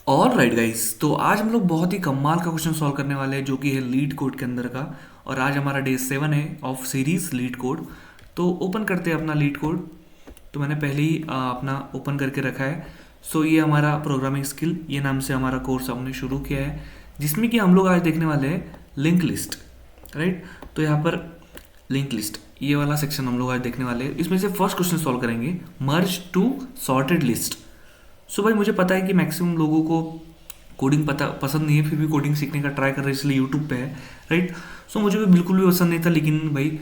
All right guys, तो आज हम लोग बहुत ही कमाल का क्वेश्चन सॉल्व करने वाले हैं जो कि है लीड कोड के अंदर का। और आज हमारा डे 7 है ऑफ सीरीज लीड कोड। तो ओपन करते हैं अपना लीड कोड। तो मैंने पहले ही अपना ओपन करके रखा है। सो ये हमारा प्रोग्रामिंग स्किल ये नाम से हमारा कोर्स हमने शुरू किया है, जिसमें कि हम लोग आज देखने वाले हैं लिंक लिस्ट। राइट, तो यहाँ पर लिंक लिस्ट ये वाला सेक्शन हम लोग आज देखने वाले हैं। इसमें से फर्स्ट क्वेश्चन सॉल्व करेंगे, मर्ज टू सॉर्टेड लिस्ट। सो भाई मुझे पता है कि मैक्सिमम लोगों को कोडिंग पसंद नहीं है, फिर भी कोडिंग सीखने का ट्राई कर रहे हैं इसलिए यूट्यूब पे है। राइट, सो मुझे भी बिल्कुल भी पसंद नहीं था, लेकिन भाई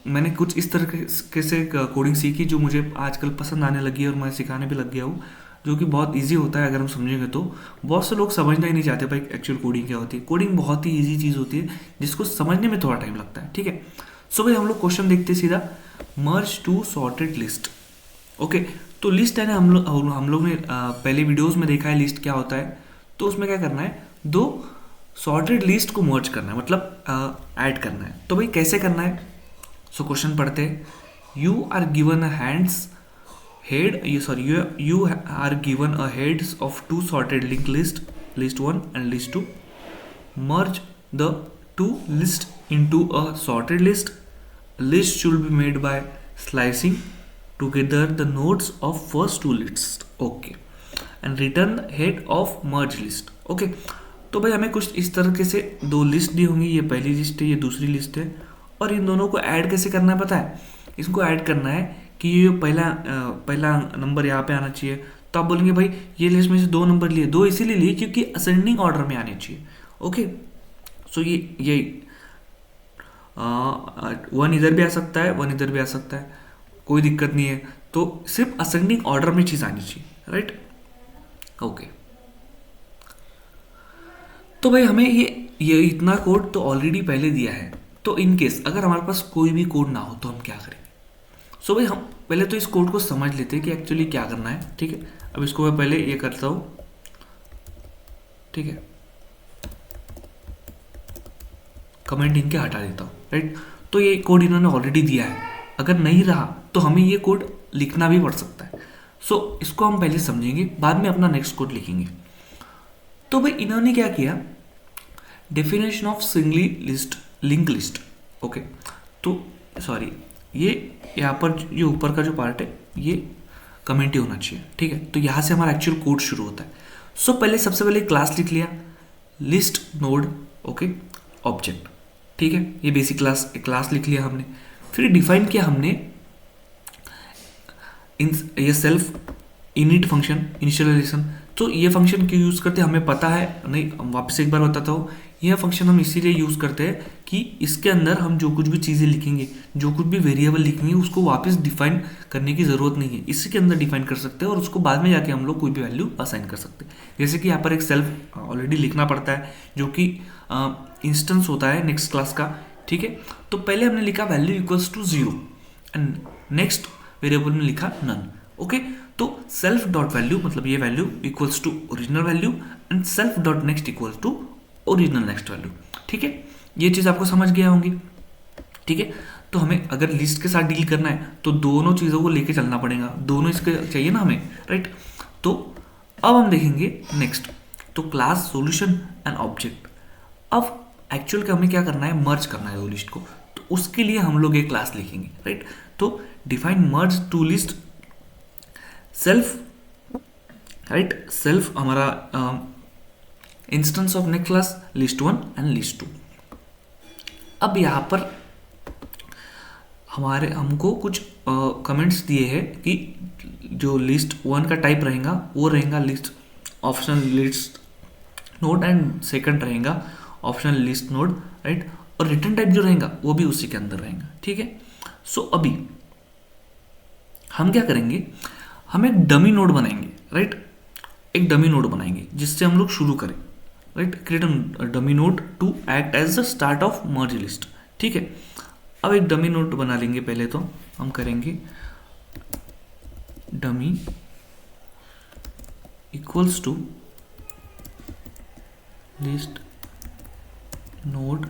मैंने कुछ इस तरह से कोडिंग सीखी जो मुझे आजकल पसंद आने लगी है और मैं सिखाने भी लग गया हूँ, जो कि बहुत इजी होता है अगर हम समझेंगे तो। बहुत से लोग समझना ही नहीं चाहते भाई एक्चुअल कोडिंग क्या होती है। कोडिंग बहुत ही ईजी चीज़ होती है जिसको समझने में थोड़ा टाइम लगता है। ठीक है, सो भाई हम लोग क्वेश्चन देखते हैं सीधा, मर्ज टू सॉर्टेड लिस्ट। ओके, तो लिस्ट है ना, हम लोग ने पहले वीडियोस में देखा है लिस्ट क्या होता है। तो उसमें क्या करना है, दो सॉर्टेड लिस्ट को मर्ज करना है, मतलब ऐड करना है। तो भाई कैसे करना है? सो क्वेश्चन पढ़ते हैं। You are given a hands head ये sorry you are given a heads of two sorted link list, list one and list two. Merge the two list into a sorted list. List should be made by slicing together the nodes of first two lists. Okay, and return head of merge list. Okay, तो भाई हमें कुछ इस तरीके से दो list दी होंगी, ये पहली लिस्ट है ये दूसरी लिस्ट है, और इन दोनों को ऐड कैसे करना है पता है? इसको ऐड करना है कि ये पहला नंबर यहाँ पे आना चाहिए। तो आप बोलेंगे भाई ये लिस्ट में से दो नंबर लिए, दो इसीलिए लिए क्योंकि असेंडिंग ऑर्डर में आने चाहिए। ओके, सो ये वन इधर भी आ सकता है, वन इधर भी आ सकता है, कोई दिक्कत नहीं है। तो सिर्फ असेंडिंग ऑर्डर में चीज़ आनी चाहिए। Right, okay. तो भाई हमें ये इतना कोड तो ऑलरेडी पहले दिया है। तो इन केस अगर हमारे पास कोई भी कोड ना हो तो हम क्या करेंगे? सो भाई हम पहले तो इस कोड को समझ लेते हैं कि एक्चुअली क्या करना है। ठीक है, अब इसको मैं पहले ये करता हूँ। ठीक है, कमेंट इनके हटा देता हूँ। राइट, तो ये कोड इन्होंने ऑलरेडी दिया है, अगर नहीं रहा तो हमें ये कोड लिखना भी पड़ सकता है। सो इसको हम पहले समझेंगे, बाद में अपना नेक्स्ट कोड लिखेंगे। तो भाई इन्होंने क्या किया, definition of singly list link list. Okay, तो सॉरी ये यहाँ पर ये ऊपर का जो पार्ट है ये कमेंट ही होना चाहिए। ठीक है, तो यहाँ से हमारा एक्चुअल कोड शुरू होता है। सो पहले सबसे पहले क्लास लिख लिया, लिस्ट नोड। Okay, object. ठीक है, ये बेसिक क्लास लिख लिया हमने। फिर डिफाइन किया हमने ये सेल्फ इनिट फंक्शन इनिशियलाइजेशन। तो ये फंक्शन क्यों यूज़ करते हैं हमें पता है नहीं, वापस एक बार बताता हूँ। यह फंक्शन हम इसीलिए यूज़ करते हैं कि इसके अंदर हम जो कुछ भी चीज़ें लिखेंगे, जो कुछ भी वेरिएबल लिखेंगे, उसको वापस डिफाइन करने की ज़रूरत नहीं है, इसी के अंदर डिफाइन कर सकते हैं और उसको बाद में जाके हम लोग कोई भी वैल्यू असाइन कर सकते हैं। जैसे कि यहाँ पर एक सेल्फ ऑलरेडी लिखना पड़ता है जो कि इंस्टेंस होता है नेक्स्ट क्लास का। ठीक है, तो पहले हमने लिखा value equals to 0 and next variable में लिखा नन। ओके, तो सेल्फ डॉट वैल्यू मतलब ये value equals to original value and self dot next equals to original next value. ठीक है, ये चीज़ आपको समझ गया होंगी। ठीक है, तो हमें अगर लिस्ट के साथ डील करना है तो दोनों चीज़ों को लेके चलना पड़ेगा, दोनों इसके चाहिए ना हमें। राइट, तो अब हम देखेंगे नेक्स्ट, तो क्लास सोल्यूशन एंड ऑब्जेक्ट। अब एक्चुअल का हमें क्या करना है, मर्ज करना है दो लिस्ट को, तो उसके लिए हम लोग एक क्लास लिखेंगे। राइट, तो define merge two list self. Right, self हमारा instance of next class list one and list two. अब यहाँ पर हमको कुछ कमेंट्स दिए हैं कि जो लिस्ट वन का टाइप रहेगा वो रहेगा list optional list node and second रहेगा ऑप्शनल लिस्ट नोड। राइट, और रिटर्न टाइप जो रहेगा वो भी उसी के अंदर रहेगा। ठीक है, सो अभी हम क्या करेंगे, हम एक डमी नोड बनाएंगे। राइट, एक डमी नोड बनाएंगे जिससे हम लोग शुरू करें। Right, create a dummy node to act as the start of merge list. ठीक है, अब एक डमी नोड बना लेंगे। पहले तो हम करेंगे dummy equals to list node.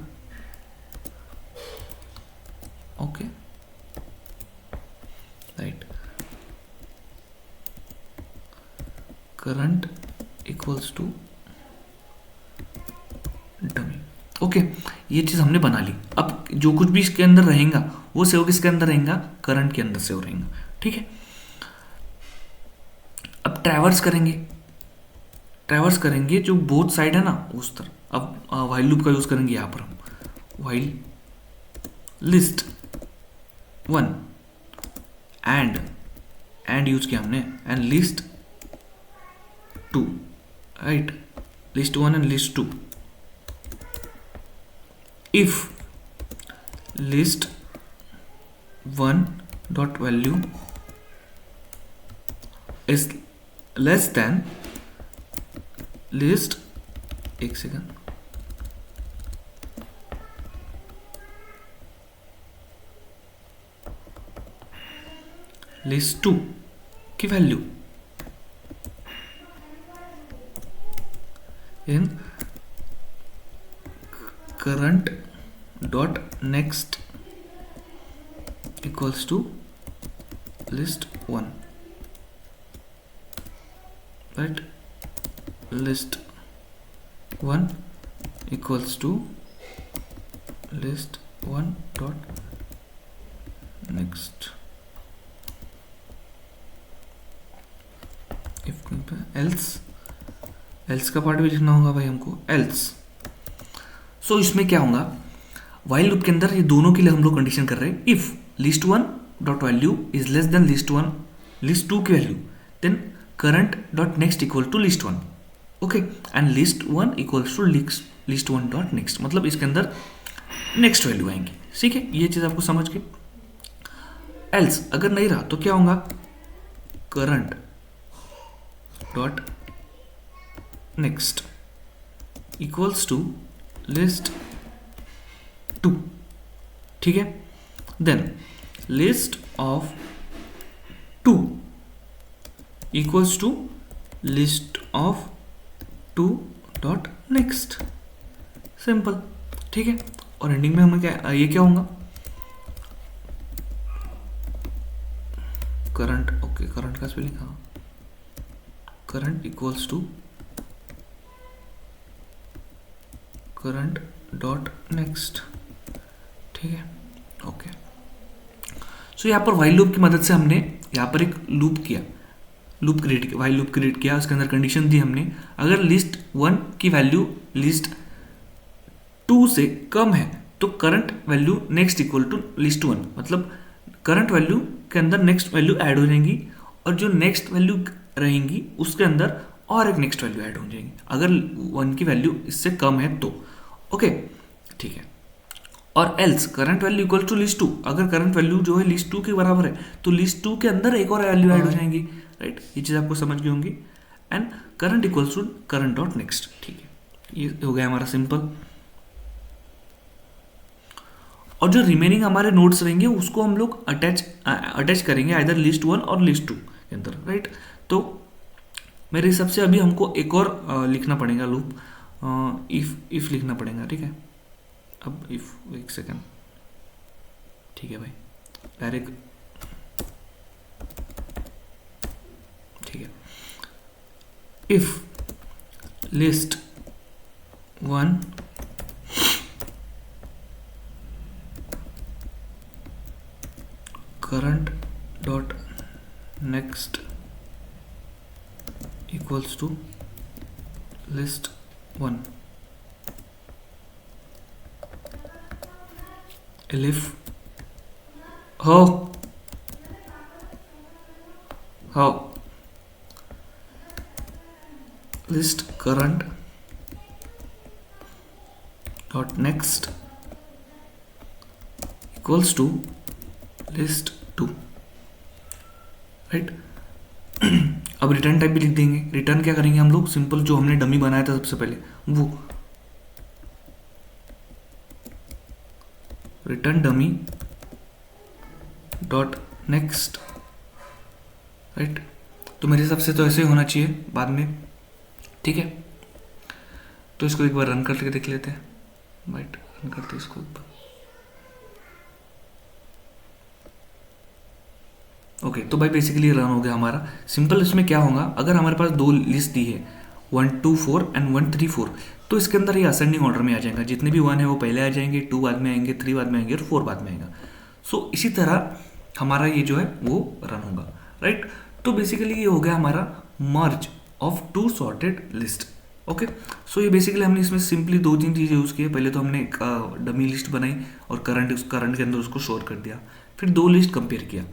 Okay, right, current equals to dummy. Okay, ये चीज़ हमने बना ली। अब जो कुछ भी इसके अंदर रहेगा वो सेव किसके अंदर रहेगा, करंट के अंदर सेव रहेगा। ठीक है, अब ट्रैवर्स करेंगे, ट्रैवर्स करेंगे जो बोथ साइड है ना उस तरफ। अब वाइल लूप का यूज़ करेंगे यहाँ पर हम, while list one and use किया हमने, and list two, right, list one and list two. If list one dot value is less than list, एक सेकेंड, लिस्ट टू की value in current dot next equals to list one, right, list one equals to list one dot next. Else का part भी लिखना होगा भाई हमको, else. सो इसमें क्या होगा, वाइल लूप के अंदर ये दोनों के लिए हम लोग कंडीशन कर रहे हैं। If list one dot value is less than list one, list two की value, then current dot next equal to list one. Okay, and list one equals to list one dot next, मतलब इसके अंदर next value आएंगी। ठीक है, ये चीज आपको समझ गए। एल्स अगर नहीं रहा तो क्या होगा, current dot next equals to list two. ठीक है, then list of two equals to list of two dot next, simple. ठीक है, और एंडिंग में हमें क्या, ये क्या होगा, करंट, ओके, करंट का स्पेलिंग, हाँ, current equals to current dot next. ठीक है, ओके। सो यहाँ पर वाइल लूप की मदद से हमने यहाँ पर एक लूप किया, लूप क्रिएट किया, वाइल लूप क्रिएट किया, उसके अंदर कंडीशन दी हमने, अगर लिस्ट वन की वैल्यू लिस्ट टू से कम है तो current value next equal to list one, मतलब करंट वैल्यू के अंदर नेक्स्ट वैल्यू ऐड हो जाएंगी, और जो नेक्स्ट वैल्यू रहेंगी उसके अंदर और एक नेक्स्ट वैल्यू ऐड हो जाएंगी, अगर वन की वैल्यू इससे कम है तो। ओके, ठीक है। और else current value equal to list two, अगर करंट वैल्यू जो है लिस्ट टू के बराबर है तो लिस्ट टू के अंदर एक और वैल्यू ऐड हो जाएंगी, राइट, ये चीज़ आपको समझ गई होंगी। And current equals to current dot next. ठीक है, ये हो गया हमारा सिंपल। और जो रिमेनिंग हमारे नोट्स रहेंगे उसको हम लोग अटैच करेंगे आइदर लिस्ट वन और लिस्ट टू के अंदर, राइट। तो मेरे हिसाब से अभी हमको एक और लिखना पड़ेगा लूप, इफ लिखना पड़ेगा। ठीक है, अब इफ, एक सेकेंड, ठीक है भाई, डायरेक्ट, ठीक है, if list one current dot next equals to list one, elif how list current dot next equals to list two, right. अब रिटर्न टाइप भी लिख देंगे। रिटर्न क्या करेंगे हम लोग, सिंपल जो हमने डमी बनाया था सबसे पहले वो, return dummy dot next, right. तो मेरे हिसाब से तो ऐसे ही होना चाहिए बाद में, ठीक है। तो इसको एक बार रन करके देख लेते हैं, राइट, रन करते हैं इसको एक बार। ओके, तो भाई बेसिकली रन हो गया हमारा। सिंपल इसमें क्या होगा, अगर हमारे पास दो लिस्ट दी है, 1 2 4 एंड 1 3 4, तो इसके अंदर ये असेंडिंग ऑर्डर में आ जाएगा, जितने भी 1 है वो पहले आ जाएंगे, 2 बाद में आएंगे, 3 बाद में आएंगे और 4 बाद में आएगा। सो इसी तरह हमारा ये जो है वो रन होगा, राइट। तो बेसिकली ये हो गया हमारा मर्ज ऑफ 2 सॉर्टेड लिस्ट। ओके, सो ये बेसिकली हमने इसमें सिंपली 2-3 चीज़ें यूज़ की है। पहले तो हमने एक डमी लिस्ट बनाई और करंट के अंदर उसको स्टोर कर दिया, फिर 2 लिस्ट कंपेयर किया,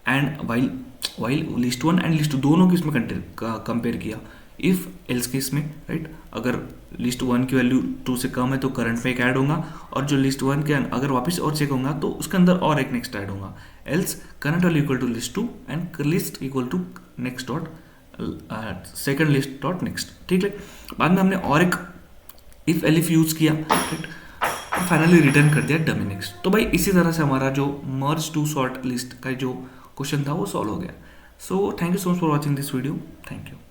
and while list 1 and list 2 दोनों की इसमें कंपेयर किया, इफ़ एल्स केस में, राइट। अगर लिस्ट 1 की वैल्यू 2 से कम है तो करंट में एक ऐड होगा, और जो लिस्ट 1 के अगर वापस और चेक होगा तो उसके अंदर और एक नेक्स्ट ऐड होगा, else current value equal to list 2 and list equal to next dot second list dot next, ठीक है। बाद में हमने और एक इफ एलिफ यूज किया, राइट, और फाइनली रिटर्न कर दिया डमी नेक्स्ट। तो भाई इसी तरह से हमारा जो मर्ज टू सॉर्ट लिस्ट का जो क्वेश्चन था वो सॉल्व हो गया। So thank you so much for watching this video, thank you.